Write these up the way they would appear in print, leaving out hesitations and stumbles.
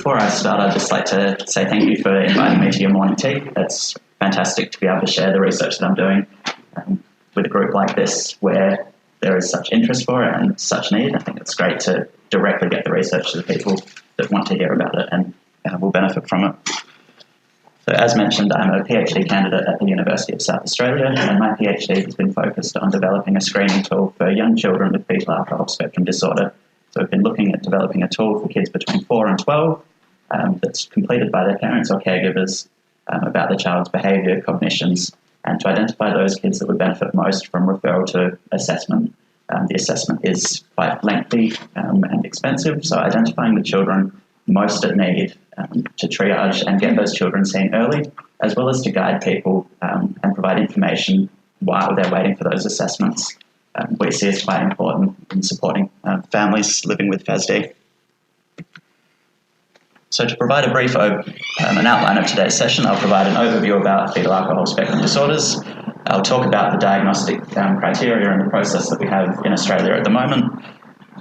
before I start, I'd just like to say thank you for inviting me to your morning tea. It's fantastic to be able to share the research that I'm doing with a group like this where there is such interest for it and such need. I think it's great to directly get the research to the people that want to hear about it and will benefit from it. So as mentioned, I'm a PhD candidate at the University of South Australia, and my PhD has been focused on developing a screening tool for young children with fetal alcohol spectrum disorder. So we've been looking at developing a tool for kids between 4 and 12 that's completed by their parents or caregivers about the child's behaviour, cognitions, and to identify those kids that would benefit most from referral to assessment. The assessment is quite lengthy and expensive, so identifying the children most at need to triage and get those children seen early, as well as to guide people and provide information while they're waiting for those assessments, we see as quite important in supporting families living with FASD. So to provide a brief an outline of today's session, I'll provide an overview about fetal alcohol spectrum disorders. I'll talk about the diagnostic criteria and the process that we have in Australia at the moment.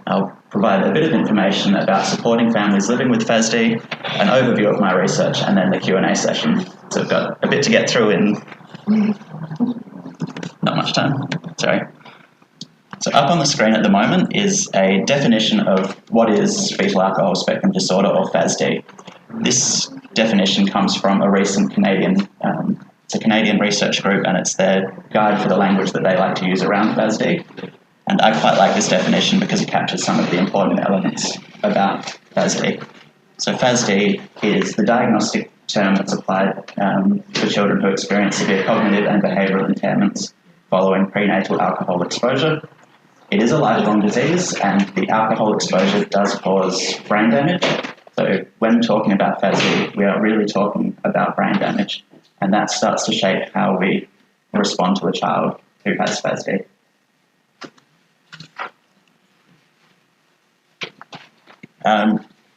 I'll provide a bit of information about supporting families living with FASD, an overview of my research, and then the Q&A session. So we've got a bit to get through in not much time, sorry. So up on the screen at the moment is a definition of what is fetal alcohol spectrum disorder, or FASD. This definition comes from a recent Canadian, it's a Canadian research group, and it's their guide for the language that they like to use around FASD. And I quite like this definition because it captures some of the important elements about FASD. So FASD is the diagnostic term that's applied for children who experience severe cognitive and behavioural impairments following prenatal alcohol exposure. It is a lifelong disease, and the alcohol exposure does cause brain damage. So when talking about FASD, we are really talking about brain damage, and that starts to shape how we respond to a child who has FASD.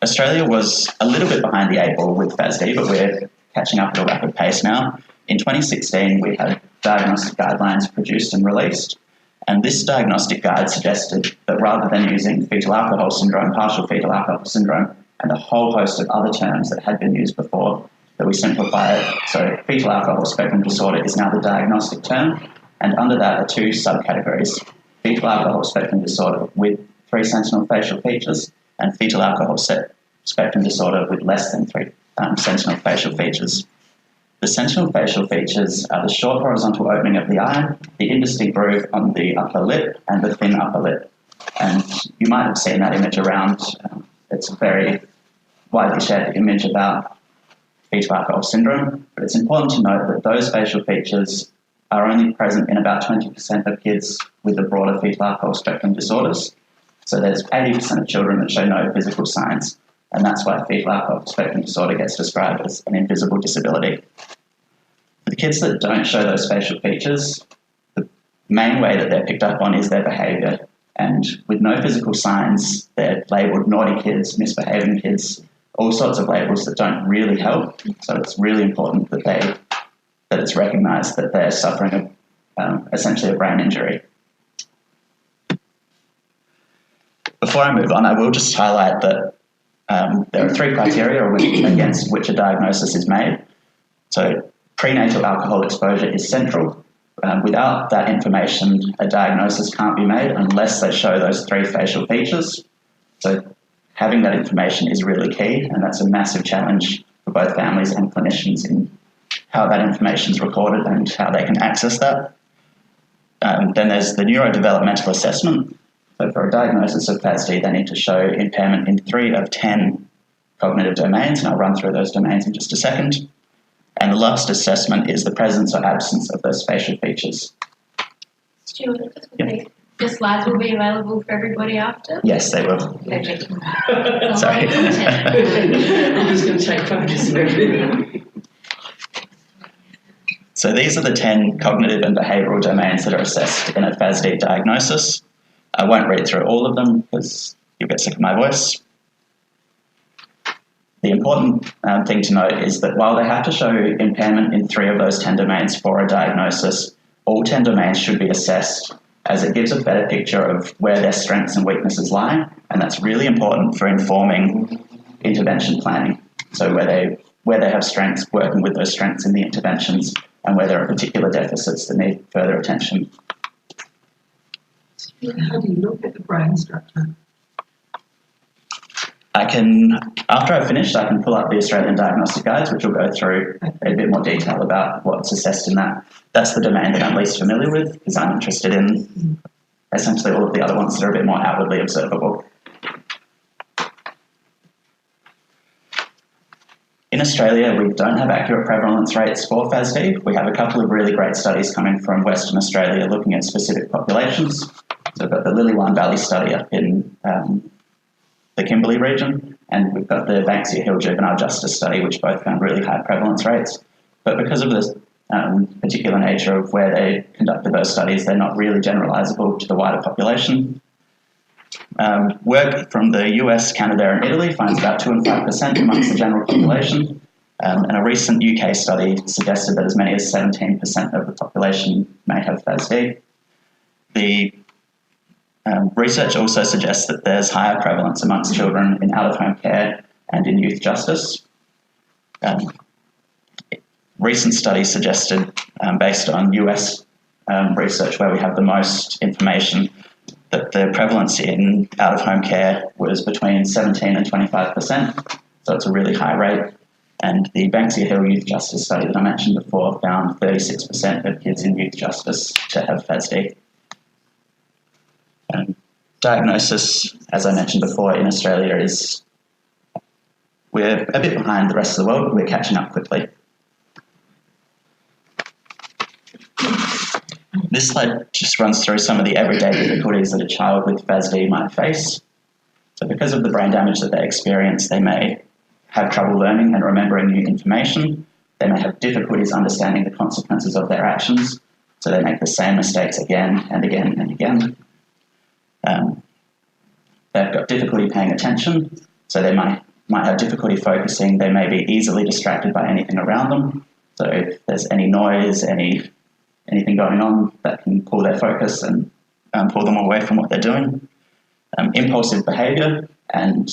Australia was a little bit behind the 8 ball with FASD, but we're catching up at a rapid pace now. In 2016, we had diagnostic guidelines produced and released, and this diagnostic guide suggested that rather than using fetal alcohol syndrome, partial fetal alcohol syndrome, and a whole host of other terms that had been used before, that we simplify it. So fetal alcohol spectrum disorder is now the diagnostic term, and under that are 2 subcategories: fetal alcohol spectrum disorder with 3 sentinel facial features, and fetal alcohol spectrum disorder with less than 3 sentinel facial features. The sentinel facial features are the short horizontal opening of the eye, the indistinct groove on the upper lip, and the thin upper lip. And you might have seen that image around. It's a very widely shared image about fetal alcohol syndrome, but it's important to note that those facial features are only present in about 20% of kids with the broader fetal alcohol spectrum disorders. So there's 80% of children that show no physical signs, and that's why fetal alcohol spectrum disorder gets described as an invisible disability. For the kids that don't show those facial features, the main way that they're picked up on is their behaviour, and with no physical signs, they're labelled naughty kids, misbehaving kids, all sorts of labels that don't really help. So it's really important that it's recognised that they're suffering essentially a brain injury. Before I move on, I will just highlight that there are 3 criteria against which a diagnosis is made. So prenatal alcohol exposure is central. Without that information, a diagnosis can't be made unless they show those 3 facial features. So having that information is really key, and that's a massive challenge for both families and clinicians in how that information is recorded and how they can access that. Then there's the neurodevelopmental assessment. So for a diagnosis of FASD, they need to show impairment in 3 of 10 cognitive domains, and I'll run through those domains in just a second. And the last assessment is the presence or absence of those facial features. Stewart, the slides will be available for everybody after? Yes, they will. Okay. Sorry. I'm just going to take photos of everything. So these are the 10 cognitive and behavioural domains that are assessed in a FASD diagnosis. I won't read through all of them because you'll get sick of my voice. The important thing to note is that while they have to show impairment in 3 of those 10 domains for a diagnosis, all 10 domains should be assessed, as it gives a better picture of where their strengths and weaknesses lie, and that's really important for informing intervention planning. So where they have strengths, working with those strengths in the interventions, and where there are particular deficits that need further attention. How do you look at the brain structure? After I've finished, I can pull up the Australian Diagnostic Guides, which will go through a bit more detail about what's assessed in that. That's the domain that I'm least familiar with, because I'm interested in essentially all of the other ones that are a bit more outwardly observable. In Australia, we don't have accurate prevalence rates for FASD. We have a couple of really great studies coming from Western Australia looking at specific populations. So we've got the Lillywhite Valley study up in the Kimberley region, and we've got the Banksia Hill Juvenile Justice Study, which both found really high prevalence rates. But because of the particular nature of where they conducted those studies, they're not really generalisable to the wider population. Work from the US, Canada and Italy finds about 2 and 5% amongst the general population, and a recent UK study suggested that as many as 17% of the population may have FASD. The research also suggests that there's higher prevalence amongst children in out-of-home care and in youth justice. Recent studies suggested, based on US research where we have the most information, that the prevalence in out-of-home care was between 17 and 25%, so it's a really high rate. And the Banksia Hill Youth Justice Study that I mentioned before found 36% of kids in youth justice to have FASD. Diagnosis, as I mentioned before, in Australia we're a bit behind the rest of the world, but we're catching up quickly. This slide just runs through some of the everyday difficulties that a child with FASD might face. So because of the brain damage that they experience, they may have trouble learning and remembering new information. They may have difficulties understanding the consequences of their actions, so they make the same mistakes again and again and again. They've got difficulty paying attention, so they might have difficulty focusing. They may be easily distracted by anything around them. So if there's any noise, anything going on, that can pull their focus and pull them away from what they're doing. Impulsive behaviour, and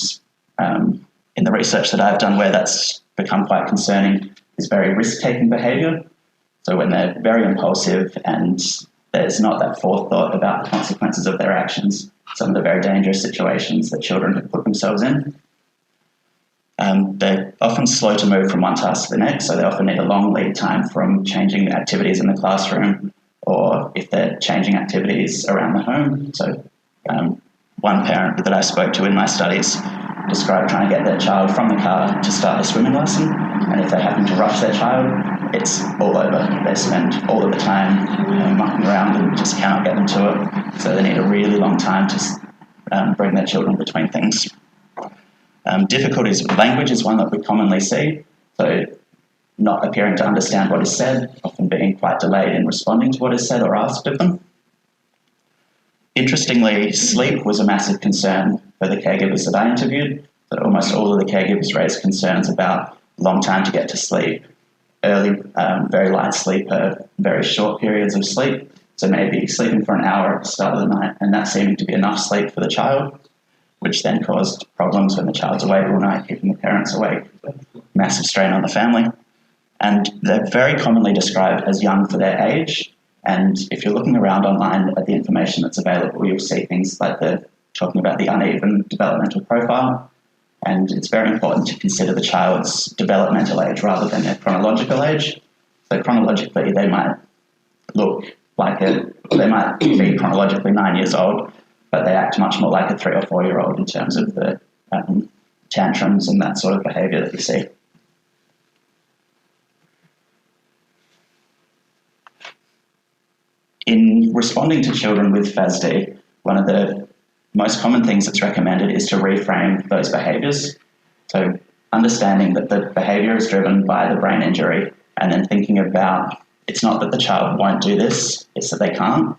in the research that I've done where that's become quite concerning, is very risk-taking behaviour. So when they're very impulsive and there's not that forethought about the consequences of their actions, some of the very dangerous situations that children have put themselves in. They're often slow to move from one task to the next, so they often need a long lead time from changing activities in the classroom, or if they're changing activities around the home. So one parent that I spoke to in my studies described trying to get their child from the car to start a swimming lesson, and if they happen to rush their child, it's all over. They spend all of the time mucking around and just cannot get them to it, so they need a really long time to bring their children between things. Difficulties with language is one that we commonly see, so not appearing to understand what is said, often being quite delayed in responding to what is said or asked of them. Interestingly, sleep was a massive concern for the caregivers that I interviewed. So almost all of the caregivers raised concerns about long time to get to sleep, early, very light sleep, very short periods of sleep. So maybe sleeping for an hour at the start of the night and that seeming to be enough sleep for the child, which then caused problems when the child's awake all night, keeping the parents awake, massive strain on the family. And they're very commonly described as young for their age. And if you're looking around online at the information that's available, you'll see things like talking about the uneven developmental profile. And it's very important to consider the child's developmental age rather than their chronological age. So chronologically, they might look like they might be chronologically 9 years old, but they act much more like a 3 or 4 year old in terms of the tantrums and that sort of behaviour that you see. In responding to children with FASD, one of the most common things that's recommended is to reframe those behaviours. So understanding that the behaviour is driven by the brain injury, and then thinking about it's not that the child won't do this, it's that they can't.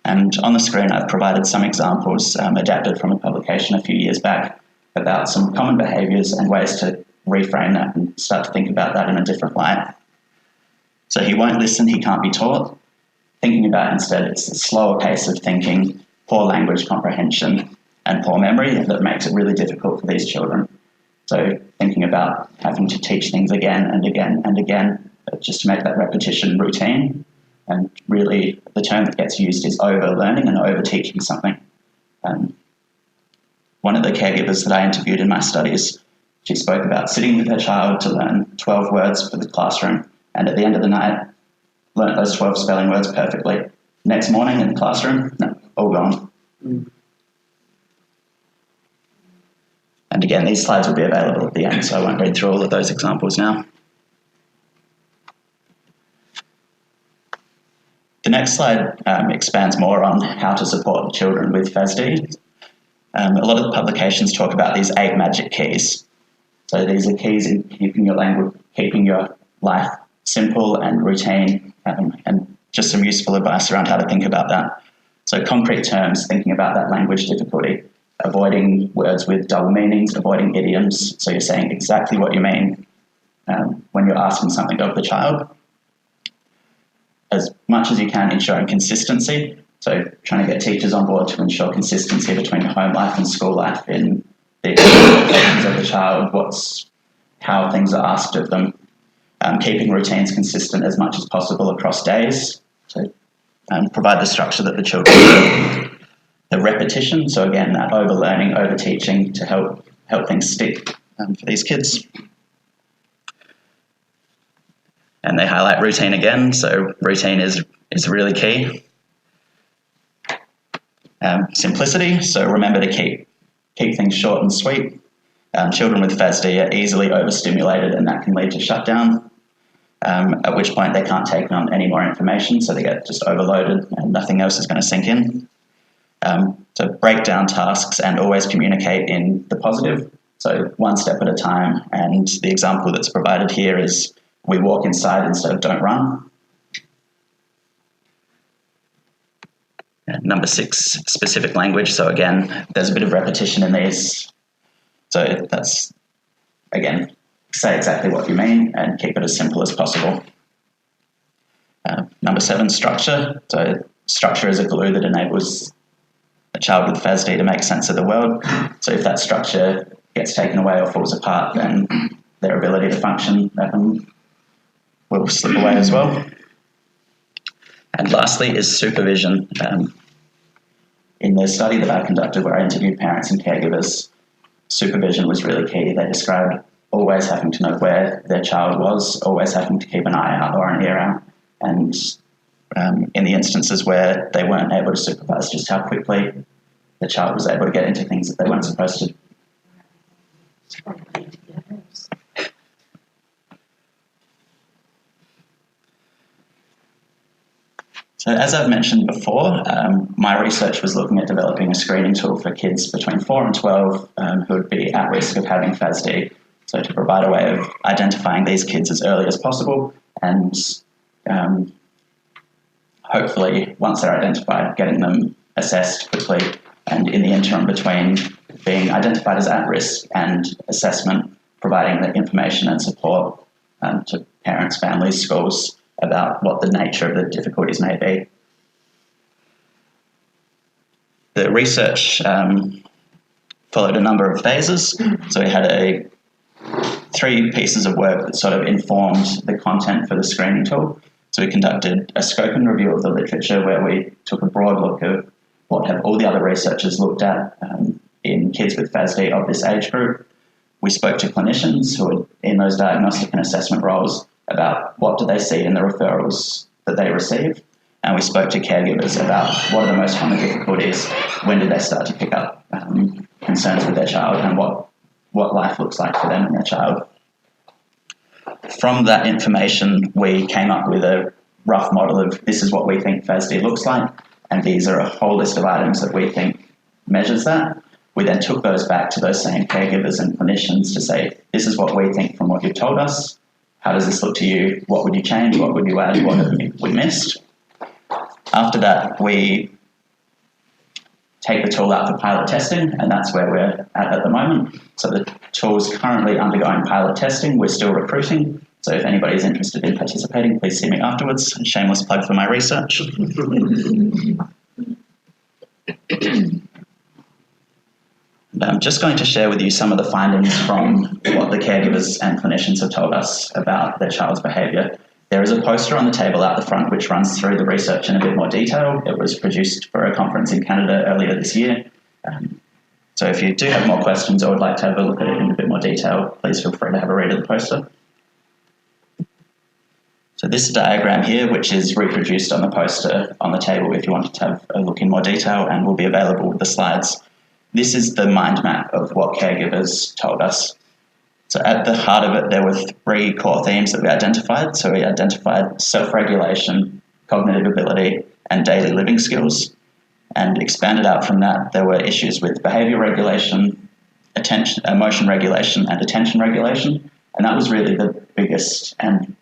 And on the screen I've provided some examples adapted from a publication a few years back about some common behaviours and ways to reframe that and start to think about that in a different light. So he won't listen, he can't be taught. Thinking about instead it's a slower pace of thinking, poor language comprehension and poor memory that makes it really difficult for these children. So thinking about having to teach things again and again and again, just to make that repetition routine. And really, the term that gets used is over-learning and over-teaching something. One of the caregivers that I interviewed in my studies, she spoke about sitting with her child to learn 12 words for the classroom, and at the end of the night, learnt those 12 spelling words perfectly. Next morning in the classroom, no, all gone. And again, these slides will be available at the end, so I won't read through all of those examples now. The next slide expands more on how to support children with FASD. A lot of the publications talk about these 8 magic keys. So these are keys in keeping your language, keeping your life simple and routine, and just some useful advice around how to think about that. So concrete terms, thinking about that language difficulty, avoiding words with double meanings, avoiding idioms, so you're saying exactly what you mean when you're asking something of the child. As much as you can, ensuring consistency, so trying to get teachers on board to ensure consistency between home life and school life in the expectations of the child, how things are asked of them, keeping routines consistent as much as possible across days, so provide the structure that the children need. The repetition, so again, that over-learning, over-teaching to help things stick for these kids. And they highlight routine again, so routine is really key. Simplicity, so remember to keep things short and sweet. Children with FASD are easily overstimulated, and that can lead to shutdown, at which point they can't take on any more information, so they get just overloaded and nothing else is going to sink in. So break down tasks and always communicate in the positive, so one step at a time. And the example that's provided here is we walk inside instead of don't run. And number 6, specific language. So again, there's a bit of repetition in these. So that's, again, say exactly what you mean and keep it as simple as possible. Number 7, structure. So structure is a glue that enables a child with FASD to make sense of the world. So if that structure gets taken away or falls apart, then their ability to function will slip away as well. And lastly is supervision. In the study that I conducted where I interviewed parents and caregivers, supervision was really key. They described always having to know where their child was, always having to keep an eye out or an ear out, and in the instances where they weren't able to supervise, just how quickly the child was able to get into things that they weren't supposed to. So as I've mentioned before, my research was looking at developing a screening tool for kids between 4 and 12 who would be at risk of having FASD. So to provide a way of identifying these kids as early as possible and hopefully once they're identified, getting them assessed quickly, and in the interim between being identified as at risk and assessment, providing the information and support to parents, families, schools, about what the nature of the difficulties may be. The research followed a number of phases. So we had 3 pieces of work that sort of informed the content for the screening tool. So we conducted a scope and review of the literature where we took a broad look of what have all the other researchers looked at in kids with FASD of this age group. We spoke to clinicians who are in those diagnostic and assessment roles about what do they see in the referrals that they receive. And we spoke to caregivers about what are the most common difficulties, when did they start to pick up concerns with their child, and what life looks like for them and their child. From that information, we came up with a rough model of this is what we think FASD looks like, and these are a whole list of items that we think measures that. We then took those back to those same caregivers and clinicians to say, this is what we think from what you've told us. How does this look to you? What would you change? What would you add? What have we missed? After that, we take the tool out for pilot testing, and that's where we're at the moment. So the tool's currently undergoing pilot testing. We're still recruiting. So if anybody's interested in participating, please see me afterwards. Shameless plug for my research. I'm just going to share with you some of the findings from what the caregivers and clinicians have told us about their child's behaviour. There is a poster on the table out the front which runs through the research in a bit more detail. It was produced for a conference in Canada earlier this year. So if you do have more questions or would like to have a look at it in a bit more detail, please feel free to have a read of the poster. So this diagram here, which is reproduced on the poster on the table if you wanted to have a look in more detail, and will be available with the slides. This is the mind map of what caregivers told us. So at the heart of it, there were 3 core themes that we identified. So we identified self-regulation, cognitive ability, and daily living skills. And expanded out from that, there were issues with behaviour regulation, emotion regulation, and attention regulation. And that was really the biggest and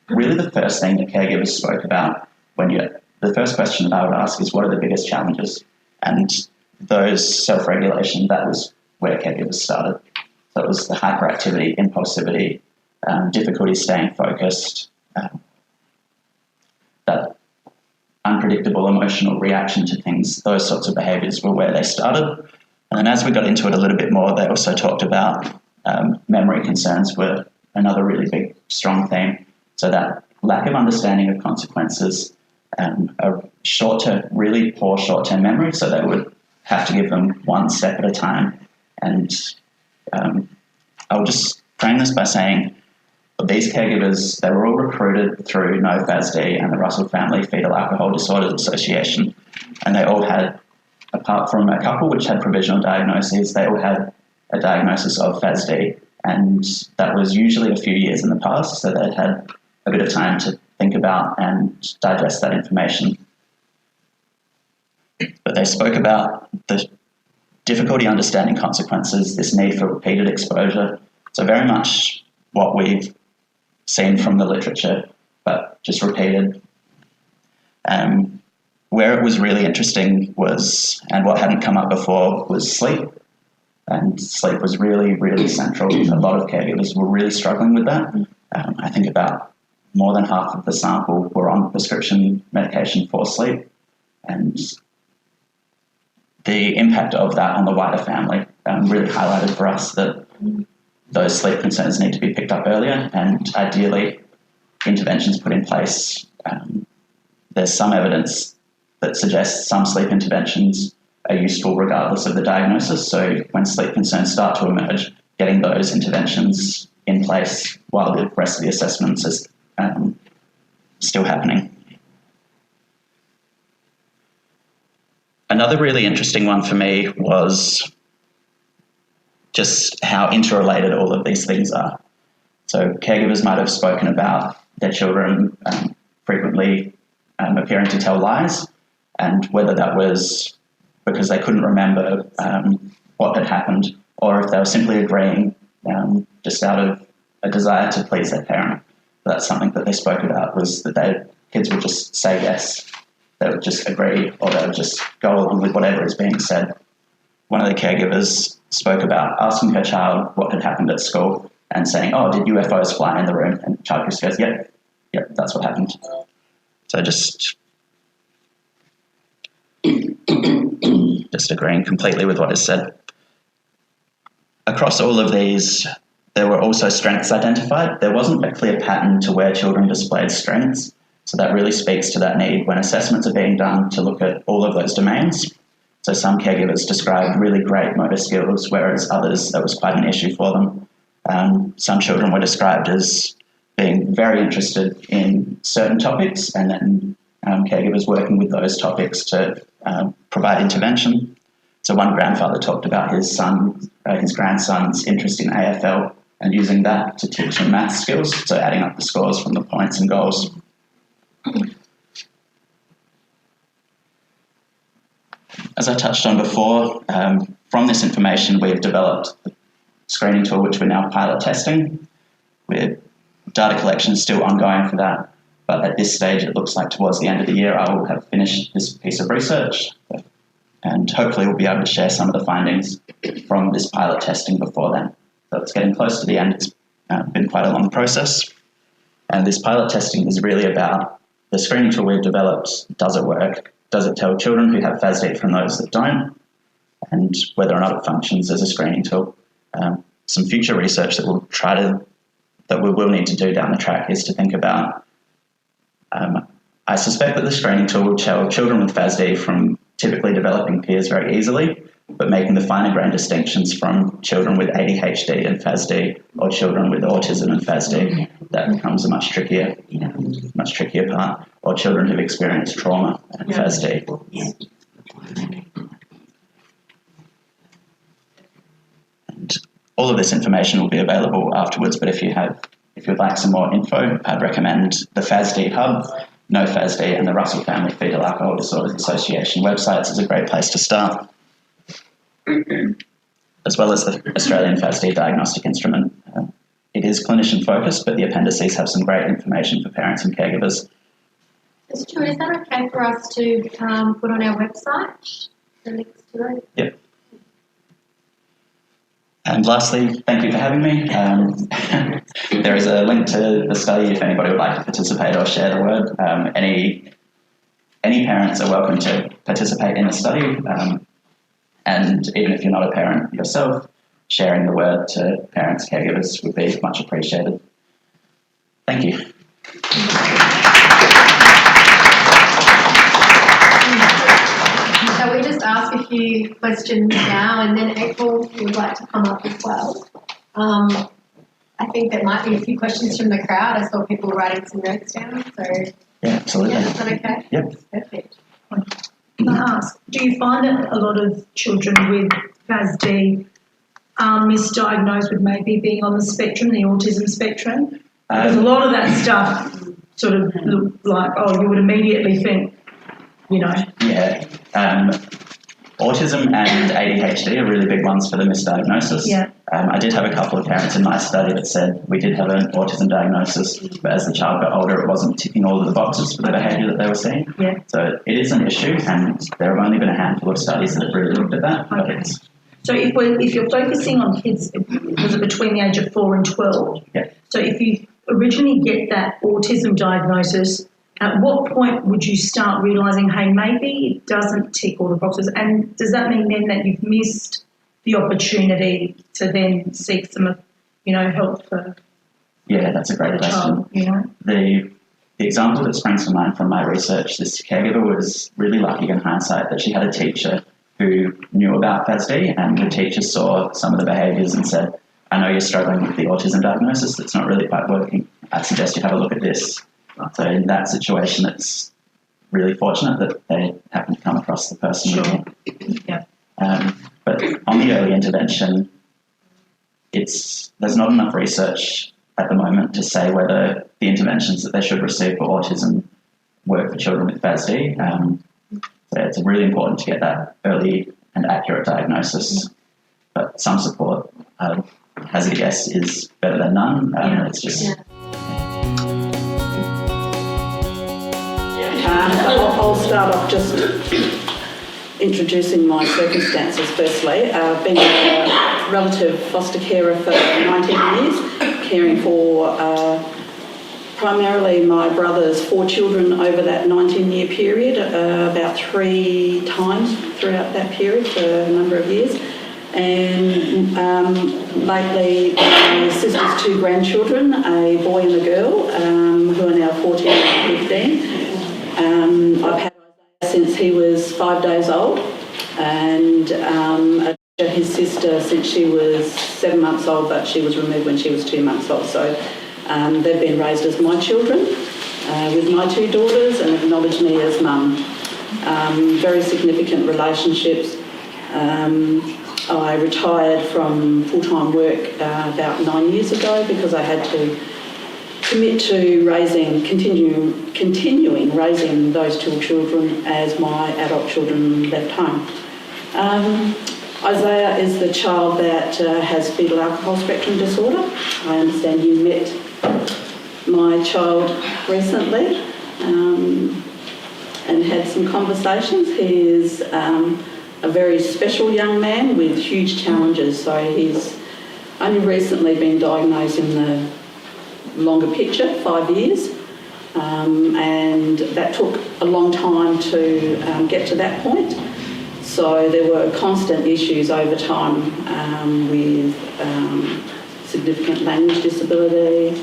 really the first thing that caregivers spoke about the first question that I would ask is, what are the biggest challenges? And those self-regulation, that was where caregivers started. So it was the hyperactivity, impulsivity, difficulty staying focused, that unpredictable emotional reaction to things, those sorts of behaviours were where they started. And then as we got into it a little bit more, they also talked about memory concerns were another really big, strong theme. So that lack of understanding of consequences, a short-term, really poor short-term memory, so they would have to give them one step at a time. And I'll just frame this by saying these caregivers, they were all recruited through FASD and the Russell Family Fetal Alcohol Disorders Association, and they all had, apart from a couple which had provisional diagnoses, they all had a diagnosis of FASD, and that was usually a few years in the past, so they'd had a bit of time to think about and digest that information. But they spoke about the difficulty understanding consequences, this need for repeated exposure. So very much what we've seen from the literature, but just repeated. Where it was really interesting was, and what hadn't come up before, was sleep. And sleep was really, really central. A lot of caregivers were really struggling with that. I think about more than half of the sample were on prescription medication for sleep. And the impact of that on the wider family really highlighted for us that those sleep concerns need to be picked up earlier, and ideally interventions put in place. There's some evidence that suggests some sleep interventions are useful regardless of the diagnosis. So when sleep concerns start to emerge, getting those interventions in place while the rest of the assessments is still happening. Another really interesting one for me was just how interrelated all of these things are. So caregivers might have spoken about their children frequently appearing to tell lies, and whether that was because they couldn't remember what had happened, or if they were simply agreeing just out of a desire to please their parent. That's something that they spoke about, was that their kids would just say yes. They would just agree, or they would just go along with whatever is being said. One of the caregivers spoke about asking her child what had happened at school and saying, "Oh, did UFOs fly in the room?" And the child just goes, yep, that's what happened. So just agreeing completely with what is said. Across all of these, there were also strengths identified. There wasn't a clear pattern to where children displayed strengths. So that really speaks to that need when assessments are being done to look at all of those domains. So some caregivers described really great motor skills, whereas others, that was quite an issue for them. Some children were described as being very interested in certain topics, and then caregivers working with those topics to provide intervention. So one grandfather talked about his grandson's interest in AFL and using that to teach him math skills, so adding up the scores from the points and goals. As I touched on before, from this information we've developed a screening tool which we're now pilot testing. Data collection is still ongoing for that, but at this stage it looks like towards the end of the year I will have finished this piece of research, and hopefully we'll be able to share some of the findings from this pilot testing before then. So it's getting close to the end. It's been quite a long process, and this pilot testing is really about the screening tool we've developed. Does it work? Does it tell children who have FASD from those that don't? and whether or not it functions as a screening tool. Some future research that we will need to do down the track is to think about, I suspect that the screening tool will tell children with FASD from typically developing peers very easily, but making the finer grained distinctions from children with ADHD and FASD or children with autism and FASD, that becomes a much trickier part, or children who've experienced trauma and FASD. And all of this information will be available afterwards, but if you'd like some more info, I'd recommend the FASD Hub, No FASD, and the Russell Family Fetal Alcohol Disorders Association websites is a great place to start, as well as the Australian FASD Diagnostic Instrument. It is clinician focused, but the appendices have some great information for parents and caregivers. Stuart, is that okay for us to put on our website, the links to it? Yep. And lastly, thank you for having me. There is a link to the study if anybody would like to participate or share the word. Any parents are welcome to participate in the study, and even if you're not a parent yourself, sharing the word to parents, caregivers would be much appreciated. Thank you. Shall we just ask a few questions now, and then April would like to come up as well. I think there might be a few questions from the crowd. I saw people writing some notes down, so Yeah, absolutely. yeah, is that okay? Yep. Perfect. Can I ask, do you find that a lot of children with FASD are misdiagnosed with maybe being on the spectrum, the autism spectrum? Because a lot of that stuff sort of looked like, you would immediately think, Yeah. Autism and ADHD are really big ones for the misdiagnosis. Yeah. I did have a couple of parents in my study that said we did have an autism diagnosis, but as the child got older, it wasn't ticking all of the boxes for the behaviour that they were seeing. Yeah. So it is an issue, and there have only been a handful of studies that have really looked at that. But Okay. So if you're focusing on kids, was it between the age of 4 and 12? Yeah. So if you originally get that autism diagnosis, at what point would you start realising, hey, maybe it doesn't tick all the boxes? And does that mean then that you've missed the opportunity to then seek some, help for Yeah, that's a great the question. child, The example that springs to mind from my research, this caregiver was really lucky in hindsight that she had a teacher who knew about FASD, and the teacher saw some of the behaviours and said, I know you're struggling with the autism diagnosis, it's not really quite working. I'd suggest you have a look at this. So in that situation, it's really fortunate that they happened to come across the person. Sure. Yeah. But on the early intervention, there's not enough research at the moment to say whether the interventions that they should receive for autism work for children with FASD. So it's really important to get that early and accurate diagnosis. But some support, hazard a guess, is better than none. It's just... I'll start off just introducing my circumstances firstly. I've been a relative foster carer for 19 years, caring for primarily my brother's 4 children over that 19-year period, about 3 times throughout that period for a number of years. And lately, my sister's 2 grandchildren, a boy and a girl, who are now 14 and 15. I've had Isaiah since he was 5 days old, and his sister since she was 7 months old, but she was removed when she was 2 months old. So they've been raised as my children with my 2 daughters and acknowledge me as mum. Very significant relationships. I retired from full-time work about 9 years ago because I had to commit to continuing raising those 2 children as my adult children left home. Isaiah is the child that has fetal alcohol spectrum disorder. I understand you met my child recently and had some conversations. He is a very special young man with huge challenges. So he's only recently been diagnosed in the longer picture, 5 years, and that took a long time to get to that point. So there were constant issues over time with significant language disability.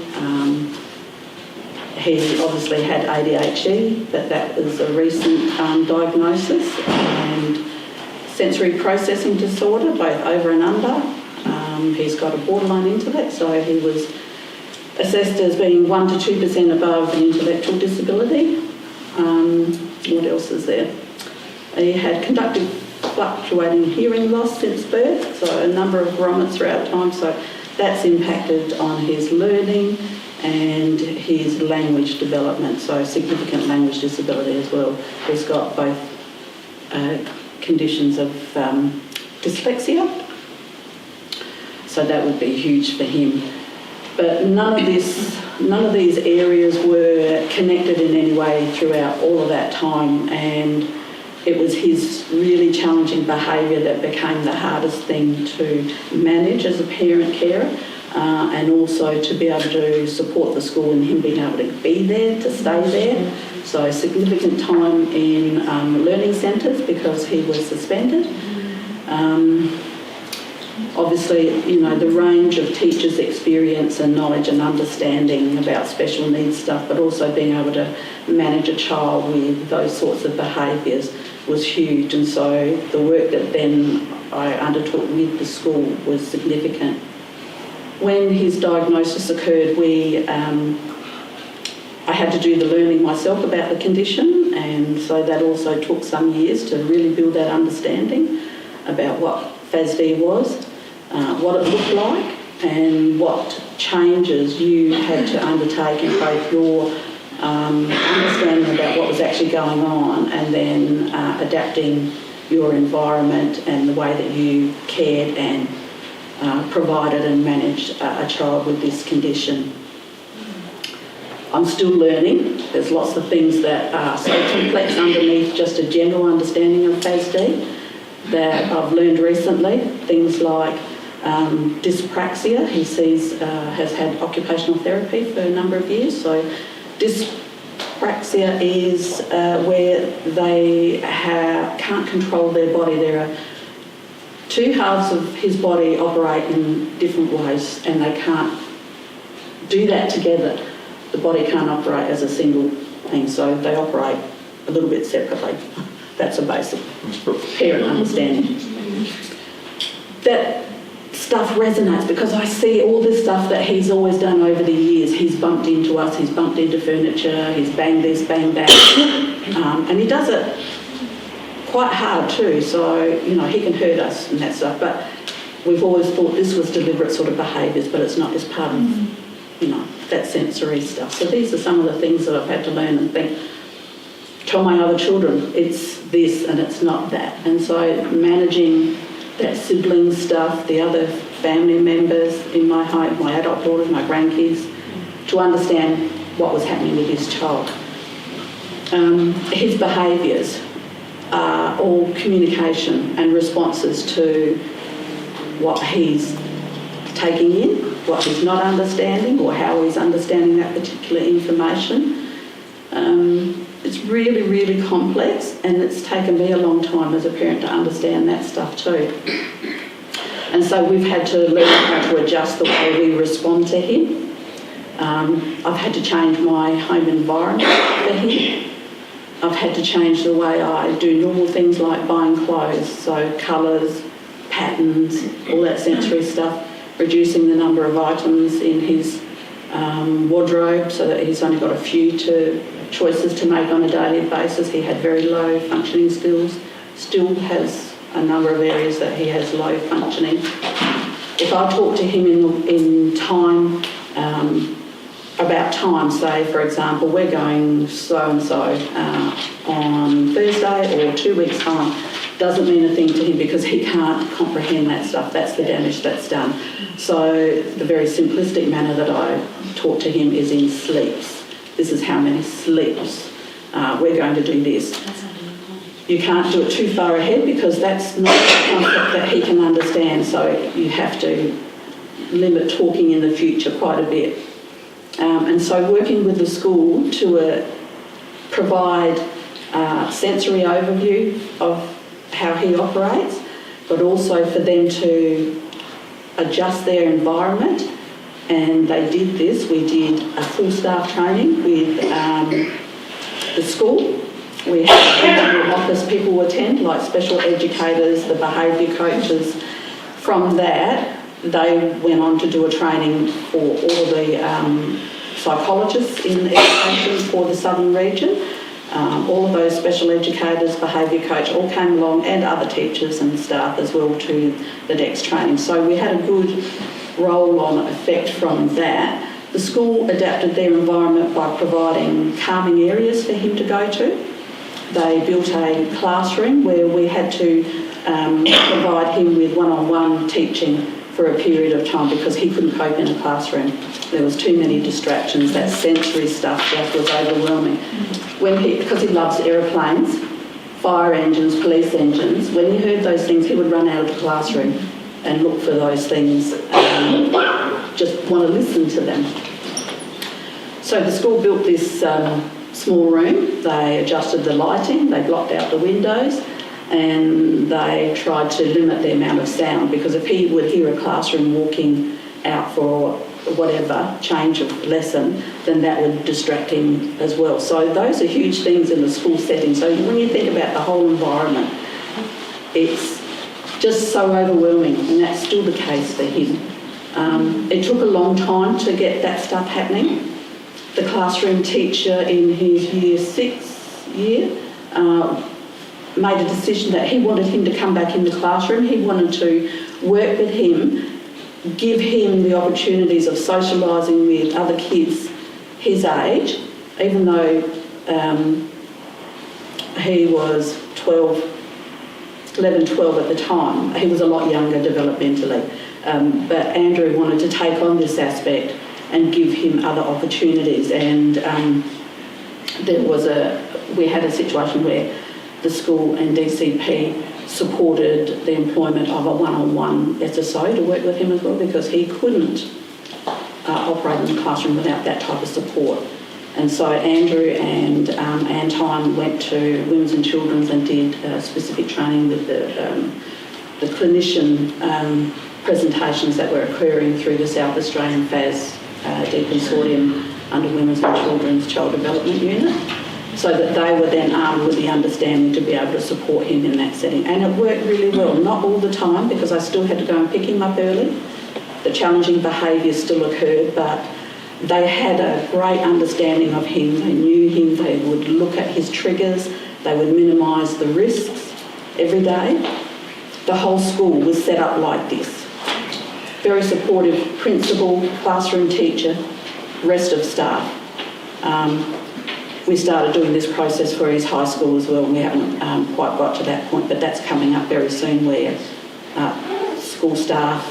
He obviously had ADHD, but that was a recent diagnosis, and sensory processing disorder, both over and under. He's got a borderline intellect, so he was assessed as being 1 to 2% above an intellectual disability. What else is there? He had conductive fluctuating hearing loss since birth, so a number of grommets throughout time, so that's impacted on his learning and his language development, so significant language disability as well. He's got both conditions of dyslexia, so that would be huge for him. But none of these areas were connected in any way throughout all of that time, and it was his really challenging behaviour that became the hardest thing to manage as a parent carer, and also to be able to support the school and him being able to be there, to stay there. So significant time in learning centres because he was suspended. Obviously, you know, the range of teachers' experience and knowledge and understanding about special needs stuff, but also being able to manage a child with those sorts of behaviours was huge. And so the work that then I undertook with the school was significant. When his diagnosis occurred, I had to do the learning myself about the condition, and so that also took some years to really build that understanding about what FASD was, what it looked like, and what changes you had to undertake in both your understanding about what was actually going on and then adapting your environment and the way that you cared and provided and managed a child with this condition. I'm still learning. There's lots of things that are so complex underneath just a general understanding of FASD that I've learned recently. Things like dyspraxia. He has had occupational therapy for a number of years. So dyspraxia is where they can't control their body. There are two halves of his body operate in different ways, and they can't do that together. The body can't operate as a single thing, so they operate a little bit separately. That's a basic parent understanding. That stuff resonates because I see all this stuff that he's always done over the years. He's bumped into us, he's bumped into furniture, he's banged this, banged that, and he does it quite hard too, so, you know, he can hurt us and that stuff, but we've always thought this was deliberate sort of behaviours, but it's not, it's part of, you know, that sensory stuff. So these are some of the things that I've had to learn and think, tell my other children it's this and it's not that. And so managing that sibling stuff, the other family members in my home, my adult daughters, my grandkids, to understand what was happening with this child. His behaviours are all communication and responses to what he's taking in, what he's not understanding, or how he's understanding that particular information. It's really, really complex, and it's taken me a long time as a parent to understand that stuff too. And so we've had to learn how to adjust the way we respond to him. I've had to change my home environment for him. I've had to change the way I do normal things like buying clothes, so colours, patterns, all that sensory stuff, reducing the number of items in his wardrobe so that he's only got a few choices to make on a daily basis. He had very low functioning skills, still has a number of areas that he has low functioning. If I talk to him in time, about time, say for example, we're going so-and-so on Thursday or 2 weeks' time, doesn't mean a thing to him because he can't comprehend that stuff. That's the damage that's done. So the very simplistic manner that I talk to him is in sleeps. This is how many sleeps. We're going to do this. You can't do it too far ahead because that's not a concept that he can understand, so you have to limit talking in the future quite a bit. And so working with the school to provide sensory overview of how he operates, but also for them to adjust their environment. And they did this. We did a full staff training with the school. We had a office people attend, like special educators, the behaviour coaches. From that, they went on to do a training for all the psychologists in education for the southern region. All of those special educators, behaviour coach, all came along, and other teachers and staff as well to the next training. So we had a good roll-on effect from that. The school adapted their environment by providing calming areas for him to go to. They built a classroom where we had to provide him with one-on-one teaching for a period of time because he couldn't cope in a classroom. There was too many distractions. That sensory stuff that was overwhelming. Because he loves aeroplanes, fire engines, police engines, when he heard those things, he would run out of the classroom and look for those things and just want to listen to them. So the school built this small room. They adjusted the lighting, they blocked out the windows, and they tried to limit the amount of sound, because if he would hear a classroom walking out for whatever change of lesson, then that would distract him as well. So those are huge things in the school setting. So when you think about the whole environment, it's just so overwhelming, and that's still the case for him. It took a long time to get that stuff happening. The classroom teacher in his year 6 made a decision that he wanted him to come back in the classroom. He wanted to work with him, give him the opportunities of socialising with other kids his age, even though he was 11, 12 at the time. He was a lot younger developmentally. But Andrew wanted to take on this aspect and give him other opportunities. And we had a situation where the school and DCP supported the employment of a one-on-one SSO to work with him as well, because he couldn't operate in the classroom without that type of support. And so Andrew and Anton went to Women's and Children's and did specific training with the clinician presentations that were occurring through the South Australian FASD Consortium under Women's and Children's Child Development Unit, so that they were then armed with the understanding to be able to support him in that setting. And it worked really well, not all the time, because I still had to go and pick him up early. The challenging behaviour still occurred, but they had a great understanding of him. They knew him, they would look at his triggers, they would minimise the risks every day. The whole school was set up like this. Very supportive principal, classroom teacher, rest of staff. We started doing this process for his high school as well, and we haven't quite got to that point, but that's coming up very soon, where school staff,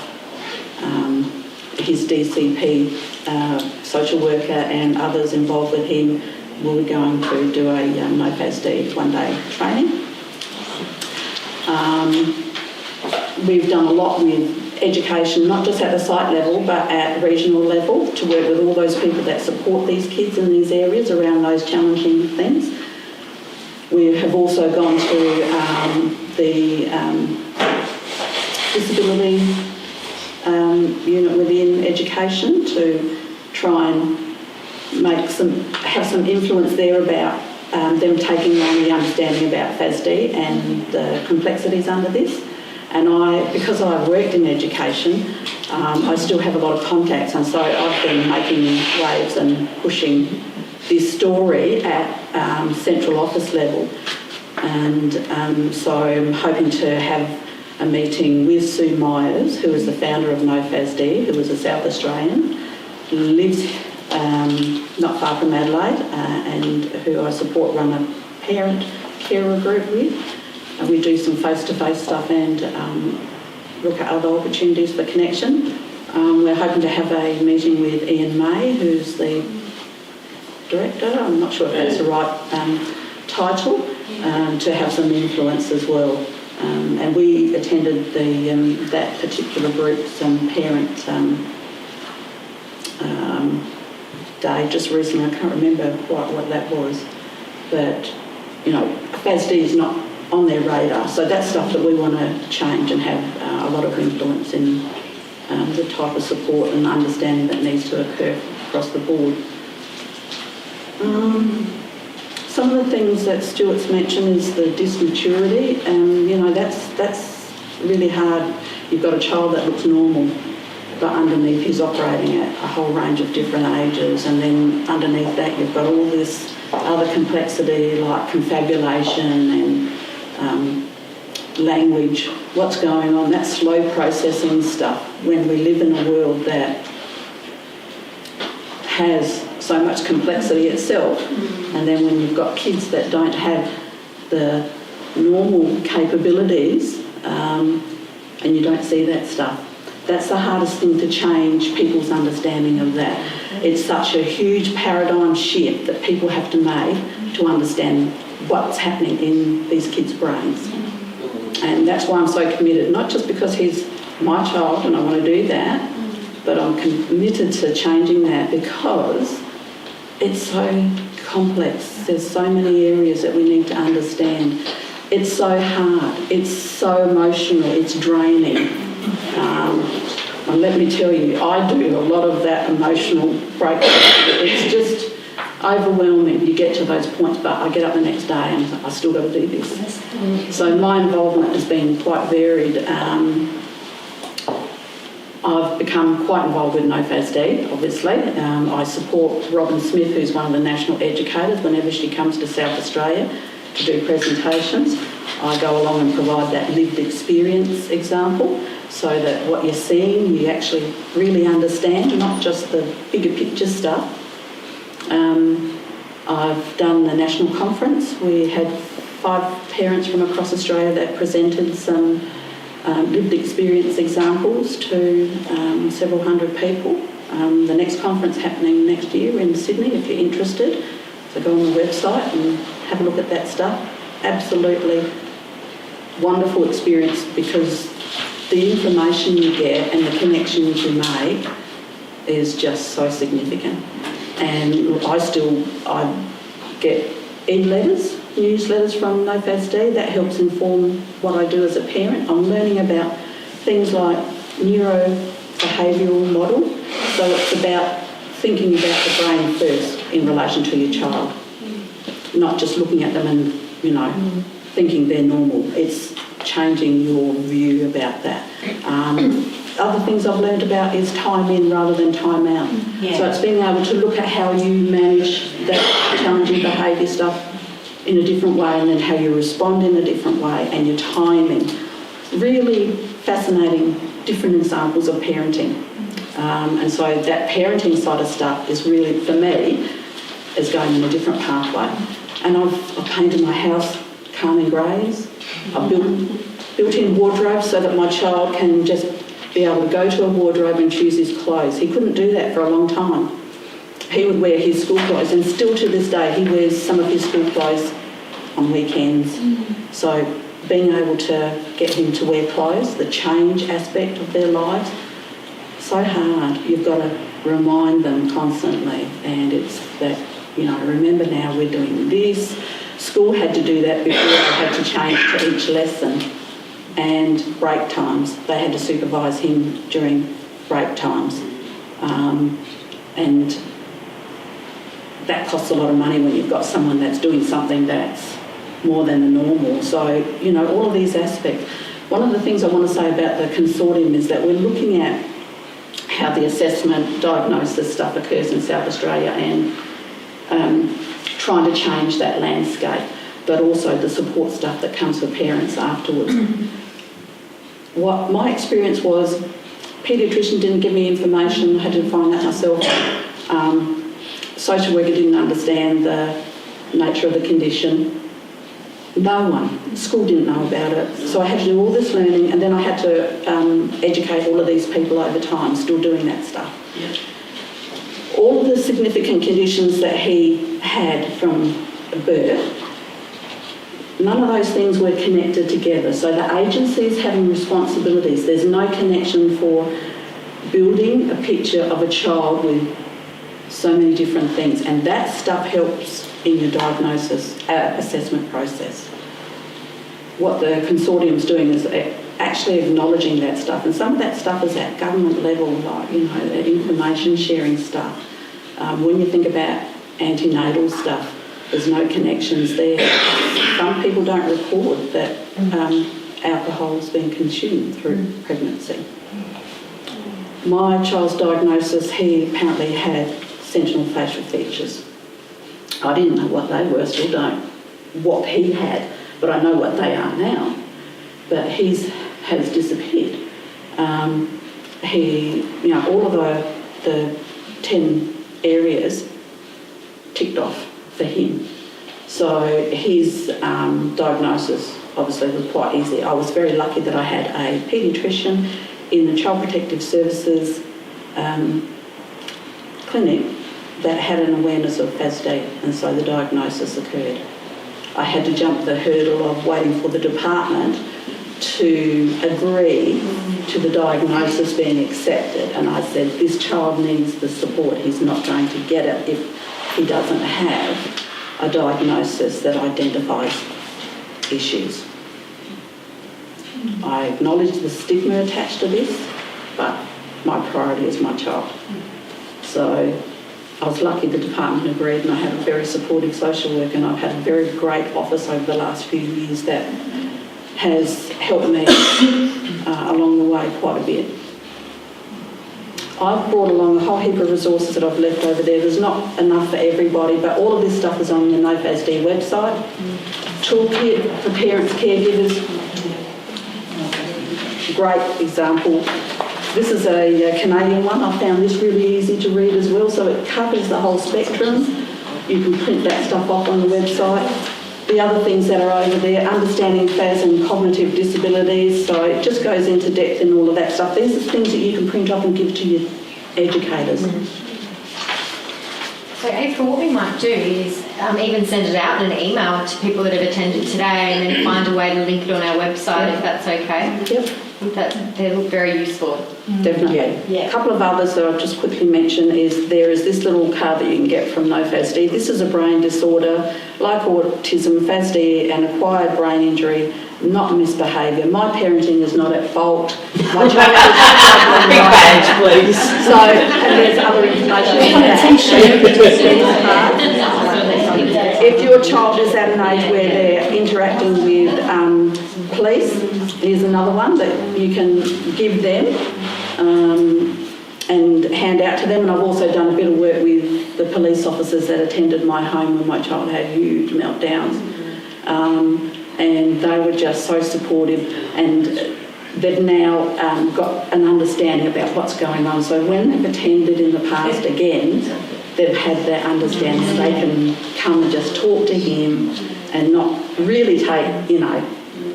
his DCP, social worker and others involved with him will be going to do a no FASD one-day training. We've done a lot with education, not just at the site level, but at regional level, to work with all those people that support these kids in these areas around those challenging things. We have also gone to the disability unit within education to try and have some influence there about them taking on the understanding about FASD and the complexities under this. And because I've worked in education, I still have a lot of contacts, and so I've been making waves and pushing this story at central office level. And so I'm hoping to have a meeting with Sue Myers, who is the founder of No FASD, who is a South Australian, lives not far from Adelaide, and who I support run a parent carer group with. We do some face-to-face stuff and look at other opportunities for connection. We're hoping to have a meeting with Ian May, who's the director. I'm not sure if that's the right title, to have some influence as well. And we attended that particular group's parent day just recently. I can't remember quite what that was, but FASD is not on their radar. So that's stuff that we want to change and have a lot of influence in the type of support and understanding that needs to occur across the board. Some of the things that Stewart's mentioned is the dysmaturity, and that's really hard. You've got a child that looks normal, but underneath he's operating at a whole range of different ages, and then underneath that you've got all this other complexity like confabulation and language, what's going on, that slow processing stuff when we live in a world that has so much complexity itself. And then when you've got kids that don't have the normal capabilities and you don't see that stuff, that's the hardest thing to change people's understanding of that. It's such a huge paradigm shift that people have to make to understand what's happening in these kids' brains. And that's why I'm so committed, not just because he's my child and I want to do that, but I'm committed to changing that because it's so complex. There's so many areas that we need to understand. It's so hard. It's so emotional. It's draining. And let me tell you, I do a lot of that emotional breakdown. It's just overwhelming. You get to those points, but I get up the next day and I still got to do this. So my involvement has been quite varied. I've become quite involved with FASD, obviously. I support Robin Smith, who's one of the national educators, whenever she comes to South Australia to do presentations. I go along and provide that lived experience example so that what you're seeing you actually really understand, not just the bigger picture stuff. I've done the national conference. We had 5 parents from across Australia that presented some lived experience examples to several hundred people. The next conference happening next year in Sydney, if you're interested. So go on the website and have a look at that stuff. Absolutely wonderful experience because the information you get and the connections you make is just so significant. And I get newsletters from FASD that helps inform what I do as a parent. I'm learning about things like neurobehavioural model. So it's about thinking about the brain first in relation to your child, not just looking at them and, thinking they're normal. It's changing your view about that. Other things I've learned about is time in rather than time out. So it's being able to look at how you manage that challenging behaviour stuff in a different way and then how you respond in a different way and your timing. Really fascinating different examples of parenting. And so that parenting side of stuff is really, for me, is going in a different pathway. And I've painted my house calming greys. I've built-in wardrobes so that my child can just be able to go to a wardrobe and choose his clothes. He couldn't do that for a long time. He would wear his school clothes, and still to this day he wears some of his school clothes on weekends. So being able to get him to wear clothes, the change aspect of their lives, so hard. You've got to remind them constantly, and it's that, remember now we're doing this. School had to do that before they had to change to each lesson. And break times, they had to supervise him during break times. And that costs a lot of money when you've got someone that's doing something that's more than the normal. So, all of these aspects. One of the things I want to say about the consortium is that we're looking at how the assessment diagnosis stuff occurs in South Australia and trying to change that landscape, but also the support stuff that comes for parents afterwards. What my experience was, paediatrician didn't give me information, I had to find that myself. Social worker didn't understand the nature of the condition. No one. School didn't know about it. So I had to do all this learning, and then I had to educate all of these people over time, still doing that stuff. All of the significant conditions that he had from birth, none of those things were connected together. So the agencies having responsibilities, there's no connection for building a picture of a child with so many different things. And that stuff helps in your diagnosis assessment process. what the consortium's doing is actually acknowledging that stuff, and some of that stuff is at government level, like, you know, the information sharing stuff. When you think about antenatal stuff, there's no connections there. Some people don't record that alcohol has been consumed through pregnancy. My child's diagnosis, he apparently had sentinel facial features. I didn't know what they were, still don't, what he had, but I know what they are now. But his has disappeared. He, you know, all of the 10 areas ticked off for him. So his diagnosis obviously was quite easy. I was very lucky that I had a paediatrician in the Child Protective Services clinic that had an awareness of FASD, and so the diagnosis occurred. I had to jump the hurdle of waiting for the department to agree to the diagnosis being accepted, and I said, this child needs the support. He's not going to get it if he doesn't have a diagnosis that identifies issues. I acknowledge the stigma attached to this, but my priority is my child. So I was lucky the department agreed, and I had a very supportive social worker, and I've had a very great office over the last few years that has helped me along the way quite a bit. I've brought along a whole heap of resources that I've left over there. There's not enough for everybody, but all of this stuff is on the NoFASD website. Toolkit for parents, caregivers. Great example. This is a Canadian one. I found this really easy to read as well, so it covers the whole spectrum. You can print that stuff off on the website. The other things that are over there, understanding FAS and cognitive disabilities, so it just goes into depth in all of that stuff. These are things that you can print off and give to your educators. So April, what we might do is even send it out in an email to people that have attended today, and then find a way to link it on our website, if that's okay. Yep. They look very useful. Definitely. Yeah. A couple of others that I'll just quickly mention is there is this little card that you can get from NoFASD. This is a brain disorder, like autism, FASD, and acquired brain injury, not misbehaviour. My parenting is not at fault. My child is Big badge, please. So, and there's other information on that. If your child is at an age where they're interacting with police, here's another one that you can give them and hand out to them. And I've also done a bit of work with the police officers that attended my home when my child had huge meltdowns. And they were just so supportive, and they've now got an understanding about what's going on. So when they've attended in the past again, they've had that understanding. They can come and just talk to him and not really take, you know,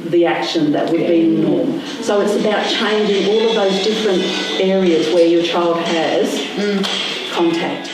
the action that would be norm. So it's about changing all of those different areas where your child has contact.